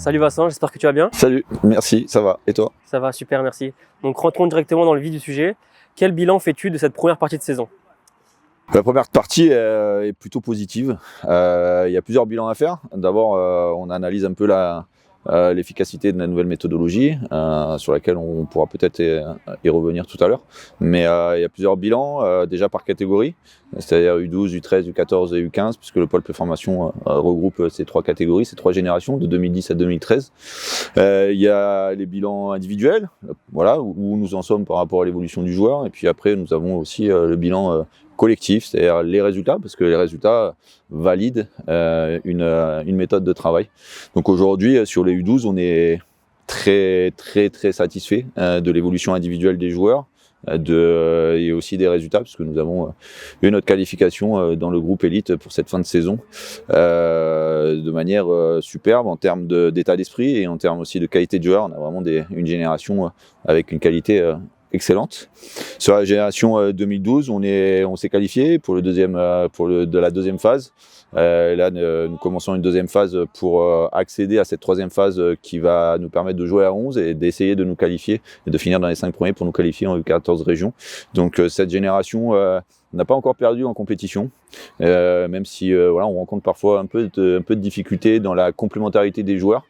Salut Vincent, j'espère que tu vas bien. Salut, merci, ça va. Et toi? Ça va, super, merci. Donc rentrons directement dans le vif du sujet. Quel bilan fais-tu de cette première partie de saison? La première partie est plutôt positive. Il y a plusieurs bilans à faire. D'abord, on analyse un peu l'efficacité de la nouvelle méthodologie, sur laquelle on pourra peut-être y revenir tout à l'heure. Mais il y a plusieurs bilans, déjà par catégorie, c'est-à-dire U12, U13, U14 et U15, puisque le pôle préformation regroupe ces trois catégories, ces trois générations, de 2010 à 2013. Il y a les bilans individuels, voilà, où nous en sommes par rapport à l'évolution du joueur. Et puis après, nous avons aussi le bilan collectif, c'est-à-dire les résultats, parce que les résultats valident une méthode de travail. Donc aujourd'hui, sur les U12, on est très satisfait de l'évolution individuelle des joueurs, et aussi des résultats, parce que nous avons eu notre qualification dans le groupe élite pour cette fin de saison de manière superbe en termes d'état d'esprit et en termes aussi de qualité de joueur. On a vraiment une génération avec une qualité excellente. Sur la génération 2012, on s'est qualifié pour de la deuxième phase. Là, nous commençons une deuxième phase pour accéder à cette troisième phase qui va nous permettre de jouer à 11 et d'essayer de nous qualifier et de finir dans les 5 premiers pour nous qualifier en U14 région. Donc cette génération n'a pas encore perdu en compétition, même si voilà, on rencontre parfois un peu de difficultés dans la complémentarité des joueurs.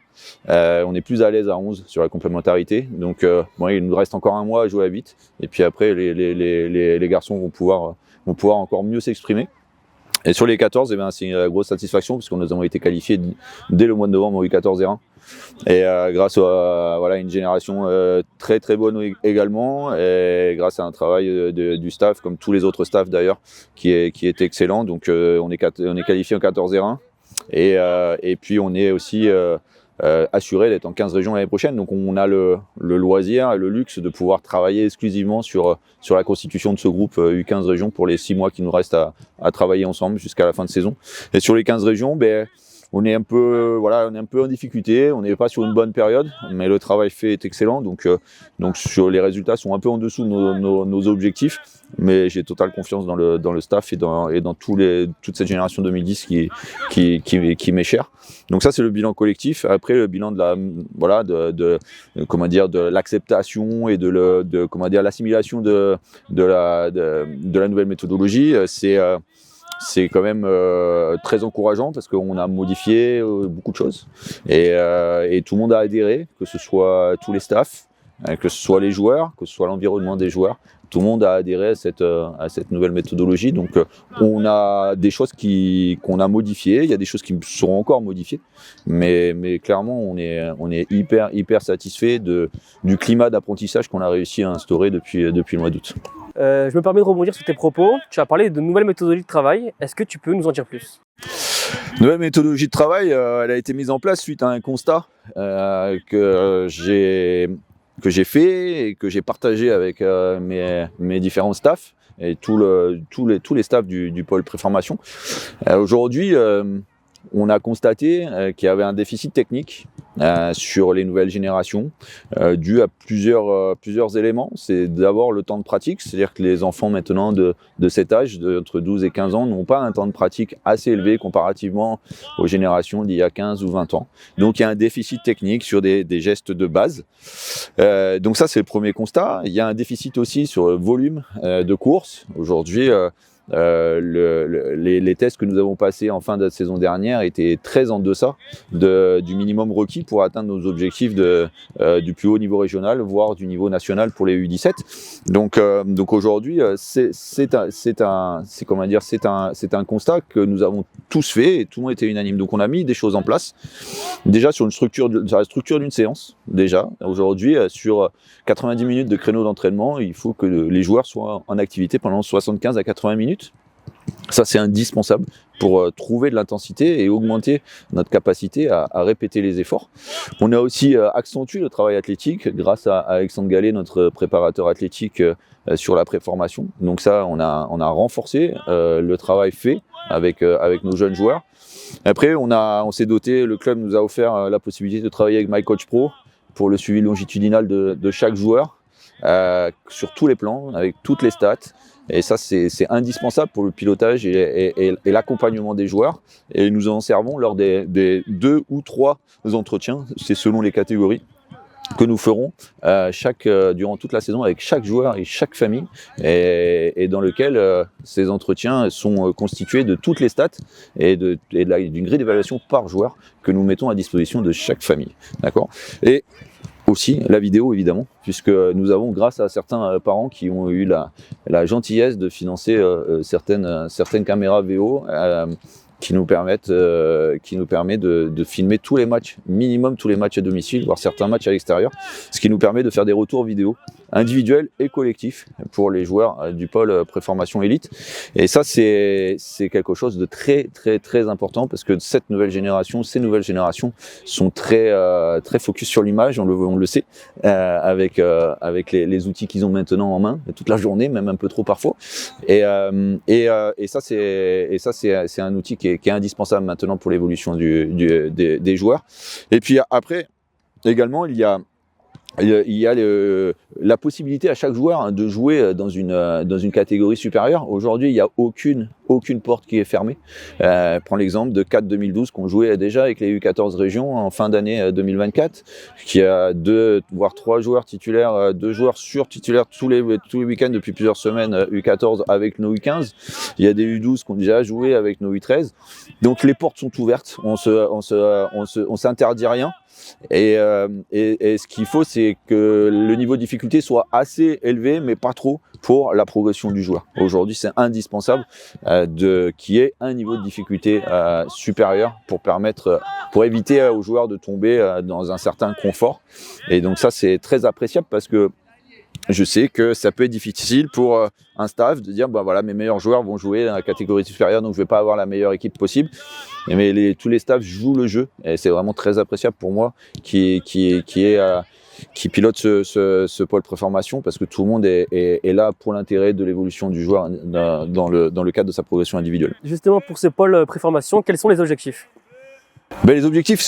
On est plus à l'aise à 11 sur la complémentarité, donc bon, il nous reste encore un mois à jouer à 8, et puis après les garçons vont pouvoir encore mieux s'exprimer. Et sur les 14, eh ben, c'est une grosse satisfaction parce que nous avons été qualifiés dès le mois de novembre au U14 R1. Et grâce à voilà, une génération très bonne également, et grâce à un travail du staff, comme tous les autres staffs d'ailleurs, qui est excellent. Donc on est qualifié en 14 R1, et puis on est aussi assuré d'être en 15 régions l'année prochaine. Donc on a le loisir et le luxe de pouvoir travailler exclusivement sur la constitution de ce groupe U15 régions pour les 6 mois qui nous restent à travailler ensemble jusqu'à la fin de saison. Et sur les 15 régions, on est un peu en difficulté, on n'est pas sur une bonne période, mais le travail fait est excellent, donc sur les résultats sont un peu en dessous de nos objectifs, mais j'ai totale confiance dans le staff et dans toute cette génération 2010 qui m'est chère. Donc ça, c'est le bilan collectif. Après, le bilan de l'acceptation et de l'assimilation de la nouvelle méthodologie, c'est quand même très encourageant parce qu'on a modifié beaucoup de choses et tout le monde a adhéré, que ce soit tous les staffs, que ce soit les joueurs, que ce soit l'environnement des joueurs. Tout le monde a adhéré à cette nouvelle méthodologie. Donc on a des choses qu'on a modifiées, il y a des choses qui seront encore modifiées, mais clairement on est hyper satisfait du climat d'apprentissage qu'on a réussi à instaurer depuis le mois d'août. Je me permets de rebondir sur tes propos. Tu as parlé de nouvelles méthodologies de travail. Est-ce que tu peux nous en dire plus? Nouvelle méthodologie de travail, elle a été mise en place suite à un constat que j'ai fait et que j'ai partagé avec mes différents staffs et tous les staffs du pôle préformation. Aujourd'hui, on a constaté qu'il y avait un déficit technique sur les nouvelles générations, dû à plusieurs éléments. C'est d'abord le temps de pratique, c'est-à-dire que les enfants maintenant de cet âge, entre 12 et 15 ans, n'ont pas un temps de pratique assez élevé comparativement aux générations d'il y a 15 ou 20 ans. Donc il y a un déficit technique sur des gestes de base. Donc ça, c'est le premier constat. Il y a un déficit aussi sur le volume de course. Aujourd'hui, les tests que nous avons passés en fin de saison dernière étaient très en deçà du minimum requis pour atteindre nos objectifs du plus haut niveau régional, voire du niveau national pour les U17. Donc aujourd'hui, c'est un constat que nous avons tous fait et tout le monde était unanime. Donc on a mis des choses en place. Déjà sur la structure d'une séance. Déjà aujourd'hui, sur 90 minutes de créneau d'entraînement, il faut que les joueurs soient en activité pendant 75 à 80 minutes. Ça, c'est indispensable pour trouver de l'intensité et augmenter notre capacité à répéter les efforts. On a aussi accentué le travail athlétique grâce à Alexandre Gallet, notre préparateur athlétique sur la préformation. Donc ça, on a renforcé le travail fait avec nos jeunes joueurs. Après, on s'est doté, le club nous a offert la possibilité de travailler avec My Coach Pro pour le suivi longitudinal de chaque joueur. sur tous les plans, avec toutes les stats. Et ça, c'est indispensable pour le pilotage et l'accompagnement des joueurs. Et nous en servons lors des 2 ou 3 entretiens, c'est selon les catégories, que nous ferons durant toute la saison avec chaque joueur et chaque famille, et dans lequel ces entretiens sont constitués de toutes les stats et d'une grille d'évaluation par joueur que nous mettons à disposition de chaque famille. D'accord ? Et aussi la vidéo évidemment, puisque nous avons, grâce à certains parents qui ont eu la gentillesse de financer certaines caméras VO, qui nous permet de filmer tous les matchs, minimum tous les matchs à domicile, voire certains matchs à l'extérieur, ce qui nous permet de faire des retours vidéo individuels et collectifs pour les joueurs du pôle préformation élite. Et ça, c'est quelque chose de très très très important, parce que ces nouvelles générations sont très focus sur l'image, on le sait, avec les outils qu'ils ont maintenant en main toute la journée, même un peu trop parfois. Et ça c'est un outil qui est indispensable maintenant pour l'évolution des joueurs. Et puis après également, il y a la possibilité à chaque joueur de jouer dans une catégorie supérieure. Aujourd'hui, il n'y a aucune porte qui est fermée. Prends l'exemple de CAT 2012 qu'on jouait déjà avec les U14 régions en fin d'année 2024, qui a 2 voire 3 joueurs titulaires, 2 joueurs sur-titulaires tous les week-ends depuis plusieurs semaines, U14 avec nos U15. Il y a des U12 qui ont déjà joué avec nos U13. Donc les portes sont ouvertes, on s'interdit rien. Et ce qu'il faut, c'est que le niveau de difficulté soit assez élevé, mais pas trop, pour la progression du joueur. Aujourd'hui, c'est indispensable qu'il y ait un niveau de difficulté supérieur pour éviter aux joueurs de tomber dans un certain confort. Et donc ça, c'est très appréciable, parce que je sais que ça peut être difficile pour un staff de dire, bah voilà, mes meilleurs joueurs vont jouer dans la catégorie supérieure, donc je vais pas avoir la meilleure équipe possible. Mais tous les staffs jouent le jeu, et c'est vraiment très appréciable pour moi qui pilote ce pôle préformation, parce que tout le monde est là pour l'intérêt de l'évolution du joueur dans le cadre de sa progression individuelle. Justement, pour ce pôle préformation, quels sont les objectifs ? Les objectifs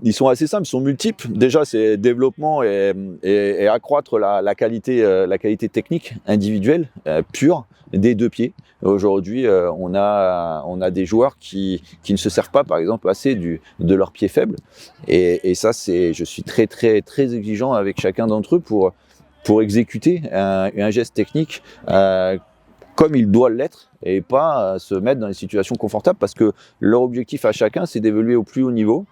ils sont assez simples, ils sont multiples. Déjà, c'est développement et accroître la qualité technique individuelle pure des 2 pieds. Aujourd'hui, on a des joueurs qui ne se servent pas, par exemple, assez de leur pied faible. Et ça, je suis très très très exigeant avec chacun d'entre eux pour exécuter un geste technique comme il doit l'être, et pas se mettre dans des situations confortables, parce que leur objectif à chacun, c'est d'évoluer au plus haut niveau,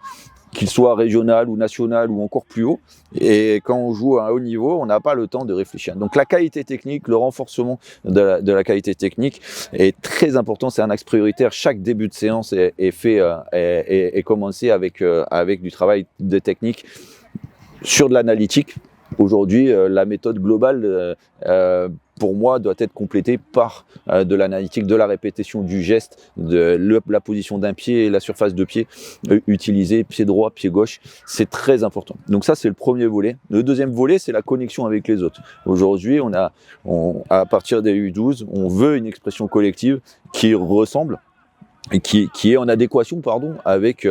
qu'il soit régional ou national ou encore plus haut. Et quand on joue à un haut niveau, on n'a pas le temps de réfléchir. Donc la qualité technique, le renforcement de la qualité technique est très important, c'est un axe prioritaire. Chaque début de séance est commencé avec du travail de technique sur de l'analytique. Aujourd'hui, la méthode globale, pour moi, doit être complétée par de l'analytique, de la répétition du geste, de la position d'un pied et la surface de pied utilisée, pied droit, pied gauche. C'est très important. Donc ça, c'est le premier volet. Le deuxième volet, c'est la connexion avec les autres. Aujourd'hui, à partir des U12, on veut une expression collective qui ressemble, et qui est en adéquation avec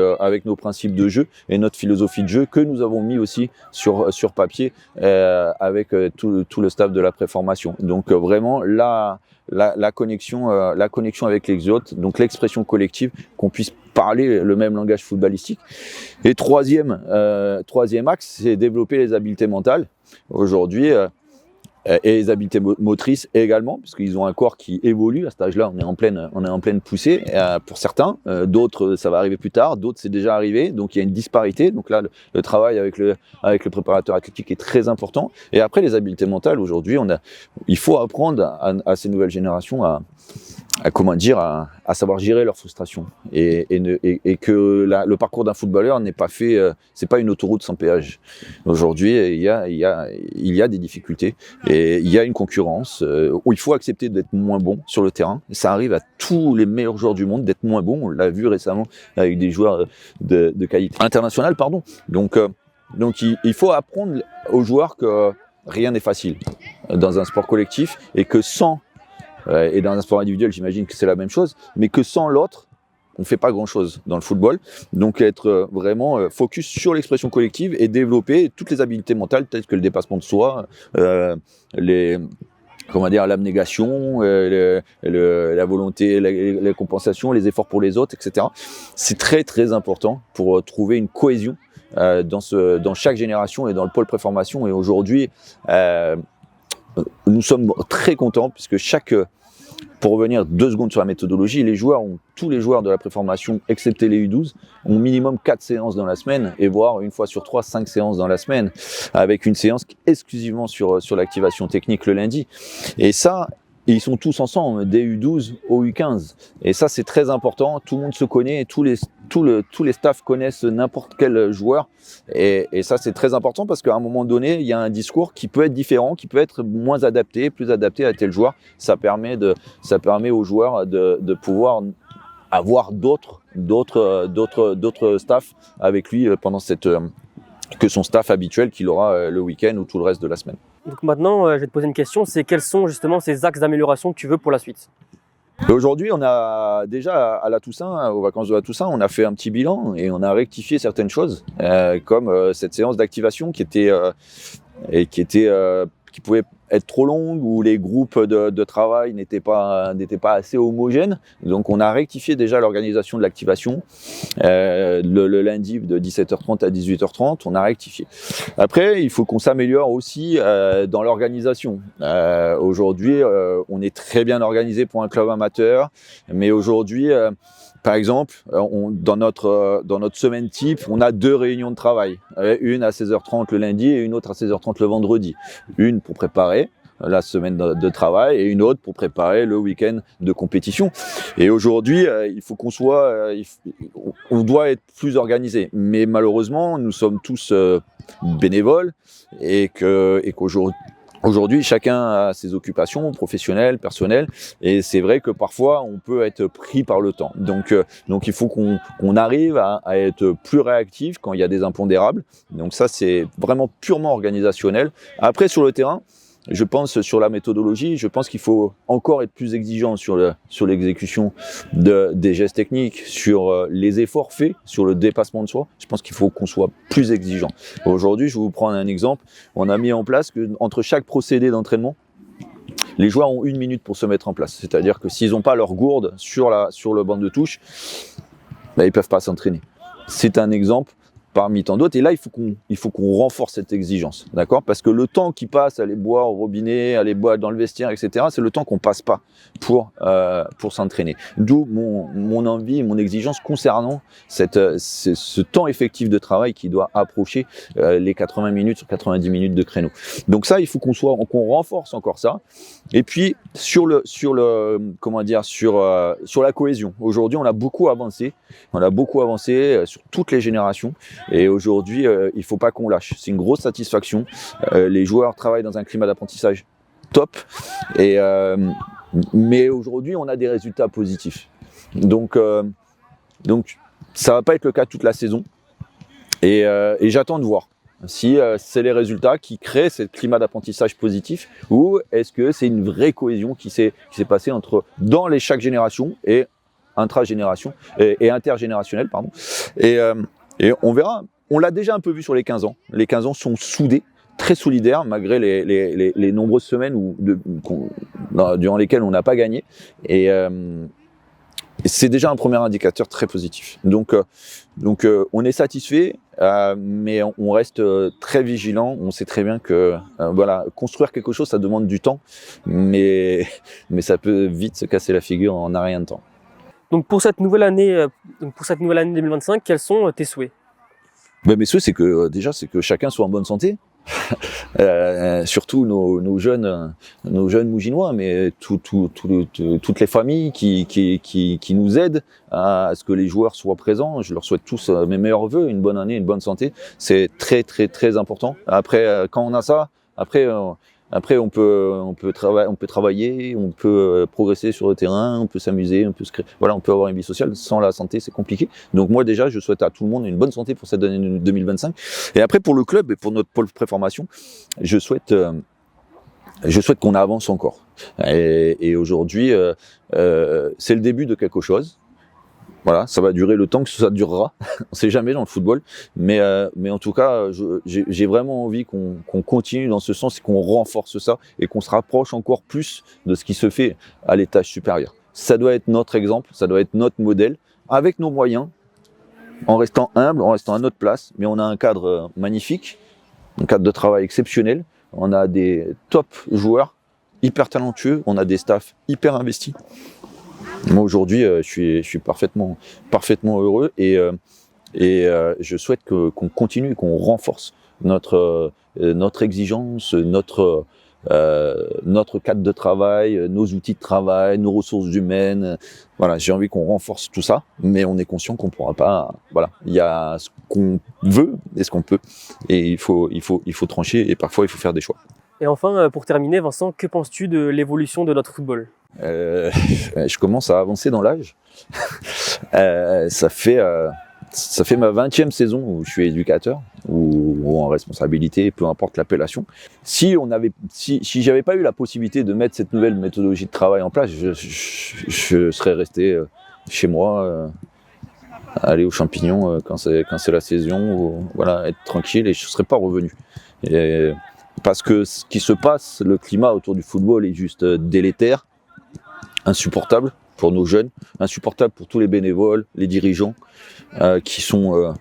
nos principes de jeu et notre philosophie de jeu, que nous avons mis aussi sur papier avec tout le staff de la préformation. Donc vraiment la connexion avec les autres, donc l'expression collective, qu'on puisse parler le même langage footballistique. Et troisième axe, c'est développer les habiletés mentales. Aujourd'hui, et les habiletés motrices également, parce qu'ils ont un corps qui évolue. À cet âge-là, on est en pleine poussée pour certains. D'autres, ça va arriver plus tard. D'autres, c'est déjà arrivé. Donc il y a une disparité. Donc là, le travail avec le préparateur athlétique est très important. Et après, les habiletés mentales, aujourd'hui, il faut apprendre à ces nouvelles générations à savoir gérer leur frustration, et que le parcours d'un footballeur n'est pas fait, c'est pas une autoroute sans péage. Aujourd'hui, il y a des difficultés, et il y a une concurrence où il faut accepter d'être moins bon sur le terrain. Ça arrive à tous les meilleurs joueurs du monde d'être moins bons. On l'a vu récemment avec des joueurs de qualité internationale, Donc il faut apprendre aux joueurs que rien n'est facile dans un sport collectif, et que et dans un sport individuel, j'imagine que c'est la même chose, mais que sans l'autre, on fait pas grand-chose dans le football. Donc être vraiment focus sur l'expression collective et développer toutes les habiletés mentales telles que le dépassement de soi, l'abnégation, la volonté, la compensation, les efforts pour les autres, etc. C'est très très important pour trouver une cohésion dans chaque génération et dans le pôle préformation. Et aujourd'hui, nous sommes très contents puisque pour revenir 2 secondes sur la méthodologie, tous les joueurs de la préformation, excepté les U12, ont minimum 4 séances dans la semaine et voire une fois sur 3, 5 séances dans la semaine, avec une séance exclusivement sur l'activation technique le lundi. Et ça, ils sont tous ensemble, des U12 au U15. Et ça, c'est très important. Tout le monde se connaît, et tous les staffs connaissent n'importe quel joueur. Et ça, c'est très important parce qu'à un moment donné, il y a un discours qui peut être différent, qui peut être moins adapté, plus adapté à tel joueur. Ça permet aux joueurs de pouvoir avoir d'autres staffs avec lui pendant que son staff habituel qu'il aura le week-end ou tout le reste de la semaine. Donc maintenant, je vais te poser une question, c'est quels sont justement ces axes d'amélioration que tu veux pour la suite? Aujourd'hui, on a déjà à la Toussaint, aux vacances de la Toussaint, on a fait un petit bilan et on a rectifié certaines choses, comme cette séance d'activation qui pouvait être trop longue, où les groupes de travail n'étaient pas assez homogènes. Donc on a rectifié déjà l'organisation de l'activation. Le lundi de 17h30 à 18h30, on a rectifié. Après, il faut qu'on s'améliore aussi dans l'organisation. Aujourd'hui, on est très bien organisé pour un club amateur, mais aujourd'hui, par exemple, dans notre semaine type, on a 2 réunions de travail. Une à 16h30 le lundi et une autre à 16h30 le vendredi. Une pour préparer la semaine de travail et une autre pour préparer le week-end de compétition. Et aujourd'hui, il faut on doit être plus organisé. Mais malheureusement, nous sommes tous bénévoles et qu'aujourd'hui, chacun a ses occupations professionnelles, personnelles, et c'est vrai que parfois on peut être pris par le temps. Donc il faut qu'on arrive à être plus réactif quand il y a des impondérables. Donc ça, c'est vraiment purement organisationnel. Après, sur le terrain, je pense sur la méthodologie, je pense qu'il faut encore être plus exigeant sur l'exécution des gestes techniques, sur les efforts faits, sur le dépassement de soi. Je pense qu'il faut qu'on soit plus exigeant. Aujourd'hui, je vais vous prendre un exemple. On a mis en place qu'entre chaque procédé d'entraînement, les joueurs ont 1 minute pour se mettre en place. C'est-à-dire que s'ils n'ont pas leur gourde sur le banc de touche, ils ne peuvent pas s'entraîner. C'est un exemple parmi tant d'autres. Et là, il faut qu'on renforce cette exigence, d'accord? Parce que le temps qui passe à aller boire au robinet, à aller boire dans le vestiaire, etc., c'est le temps qu'on passe pas pour s'entraîner. D'où mon envie, mon exigence concernant ce temps effectif de travail qui doit approcher les 80 minutes sur 90 minutes de créneau. Donc ça, il faut qu'on renforce encore ça. Et puis sur la cohésion. Aujourd'hui, on a beaucoup avancé. Sur toutes les générations. Et aujourd'hui, il ne faut pas qu'on lâche. C'est une grosse satisfaction. Les joueurs travaillent dans un climat d'apprentissage top. Mais aujourd'hui, on a des résultats positifs. Donc ça ne va pas être le cas toute la saison. Et j'attends de voir si c'est les résultats qui créent ce climat d'apprentissage positif ou est-ce que c'est une vraie cohésion qui s'est passée dans chaque génération et intragénération et intergénérationnelle, pardon. Et on verra. On l'a déjà un peu vu sur les 15 ans. Les 15 ans sont soudés, très solidaires, malgré les nombreuses semaines durant lesquelles on n'a pas gagné. Et c'est déjà un premier indicateur très positif. Donc on est satisfait, mais on reste très vigilant. On sait très bien que construire quelque chose, ça demande du temps, mais ça peut vite se casser la figure en un rien de temps. Donc pour cette nouvelle année 2025, quels sont tes souhaits? Mes souhaits, c'est que chacun soit en bonne santé. Surtout nos jeunes Mouginois, mais toutes les familles qui nous aident à ce que les joueurs soient présents. Je leur souhaite tous mes meilleurs vœux, une bonne année, une bonne santé. C'est très très très important. Après, quand on a ça, on peut travailler, on peut progresser sur le terrain, on peut s'amuser, on peut avoir une vie sociale. Sans la santé, c'est compliqué. Donc moi déjà, je souhaite à tout le monde une bonne santé pour cette année 2025. Et après pour le club et pour notre pôle préformation, je souhaite qu'on avance encore. Et aujourd'hui, c'est le début de quelque chose. Voilà, ça va durer le temps que ça durera. On ne sait jamais dans le football, mais en tout cas, j'ai vraiment envie qu'on continue dans ce sens et qu'on renforce ça et qu'on se rapproche encore plus de ce qui se fait à l'étage supérieur. Ça doit être notre exemple, ça doit être notre modèle, avec nos moyens, en restant humble, en restant à notre place, mais on a un cadre magnifique, un cadre de travail exceptionnel. On a des top joueurs hyper talentueux, on a des staffs hyper investis. Moi aujourd'hui, je suis parfaitement heureux et je souhaite qu'on continue, qu'on renforce notre exigence, notre cadre de travail, nos outils de travail, nos ressources humaines. Voilà, j'ai envie qu'on renforce tout ça, mais on est conscient qu'on pourra pas. Voilà, il y a ce qu'on veut et ce qu'on peut, et il faut trancher et parfois il faut faire des choix. Et enfin, pour terminer, Vincent, que penses-tu de l'évolution de notre football ? Je commence à avancer dans l'âge. Ça fait ma 20e saison où je suis éducateur ou en responsabilité, peu importe l'appellation. Si j'avais pas eu la possibilité de mettre cette nouvelle méthodologie de travail en place, je serais resté chez moi, aller aux champignons quand c'est la saison, ou, voilà, être tranquille, et je serais pas revenu. Parce que ce qui se passe, le climat autour du football est juste délétère, insupportable pour nos jeunes, insupportable pour tous les bénévoles, les dirigeants qui sont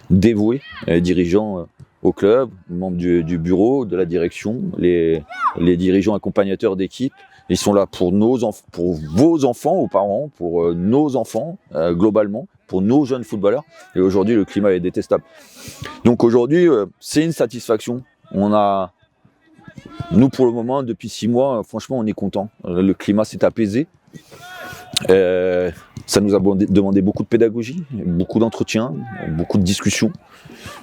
dévoués, les dirigeants au club, membres du bureau, de la direction, les dirigeants accompagnateurs d'équipe. Ils sont là pour pour vos enfants aux parents, pour nos enfants globalement, pour nos jeunes footballeurs. Et aujourd'hui, le climat est détestable. Donc aujourd'hui, c'est une satisfaction. Nous, pour le moment, depuis 6 mois, franchement, on est content. Le climat s'est apaisé. Ça nous a demandé beaucoup de pédagogie, beaucoup d'entretien, beaucoup de discussions.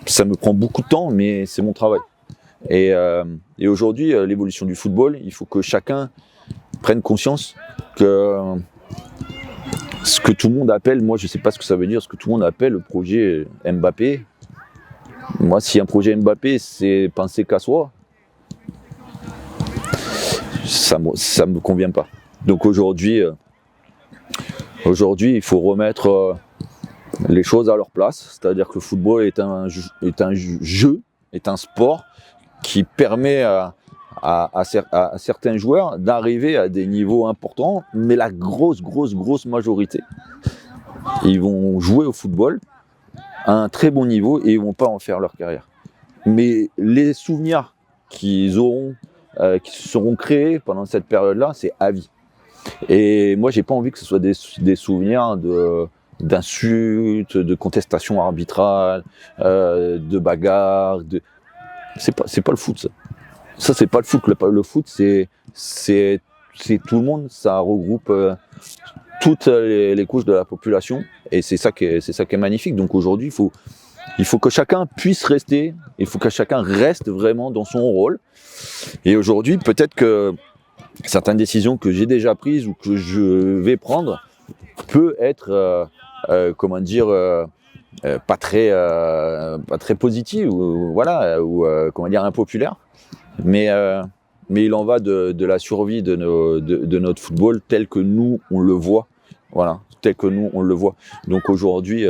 Ça me prend beaucoup de temps, mais c'est mon travail. Et aujourd'hui, l'évolution du football, il faut que chacun prenne conscience que ce que tout le monde appelle, moi je ne sais pas ce que ça veut dire, ce que tout le monde appelle le projet Mbappé. Moi, si un projet Mbappé, c'est penser qu'à soi, ça me convient pas. Donc aujourd'hui, il faut remettre les choses à leur place, c'est-à-dire que le football est un jeu, est un sport qui permet à certains joueurs d'arriver à des niveaux importants, mais la grosse majorité, ils vont jouer au football à un très bon niveau et ils vont pas en faire leur carrière. Mais les souvenirs qu'ils auront, qui seront créés pendant cette période-là, c'est à vie. Et moi, j'ai pas envie que ce soit des souvenirs d'insultes, de contestations arbitrales, de bagarres. C'est pas le foot, ça. Ça, c'est pas le foot. Le foot, c'est tout le monde. Ça regroupe toutes les couches de la population, et c'est ça qui est magnifique. Donc aujourd'hui, il faut que chacun puisse rester, il faut que chacun reste vraiment dans son rôle. Et aujourd'hui, peut-être que certaines décisions que j'ai déjà prises ou que je vais prendre peut être, pas très positive, ou voilà, ou impopulaire. Mais il en va de la survie de notre football tel que nous on le voit. Voilà, tel que nous on le voit. Donc aujourd'hui,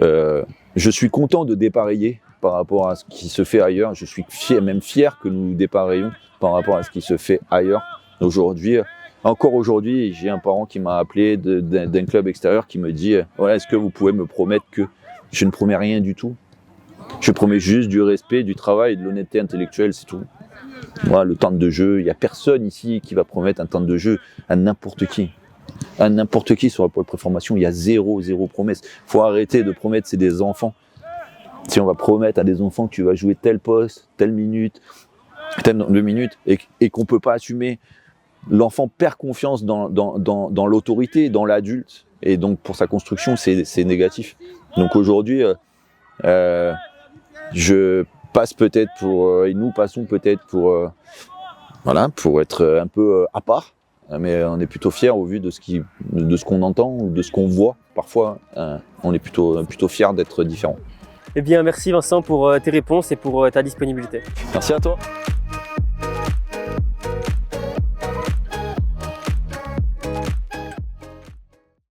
je suis content de dépareiller par rapport à ce qui se fait ailleurs. Je suis fier que nous dépareillions par rapport à ce qui se fait ailleurs. Aujourd'hui, encore aujourd'hui, j'ai un parent qui m'a appelé d'un club extérieur qui me dit voilà, est-ce que vous pouvez me promettre que je ne promets rien du tout. Je promets juste du respect, du travail et de l'honnêteté intellectuelle, c'est tout. Moi, le temps de jeu, il n'y a personne ici qui va promettre un temps de jeu à n'importe qui. À n'importe qui sur la pôle préformation, il y a zéro promesse. Il faut arrêter de promettre, c'est des enfants. Si on va promettre à des enfants que tu vas jouer tel poste, telle minute, telle 2 minutes, et qu'on ne peut pas assumer, l'enfant perd confiance dans l'autorité, dans l'adulte, et donc pour sa construction, c'est négatif. Donc aujourd'hui, je passe peut-être et nous passons peut-être pour être un peu à part, mais on est plutôt fiers au vu de ce qu'on entend ou de ce qu'on voit. Parfois, on est plutôt fiers d'être différents. Eh bien, merci Vincent pour tes réponses et pour ta disponibilité. Merci à toi.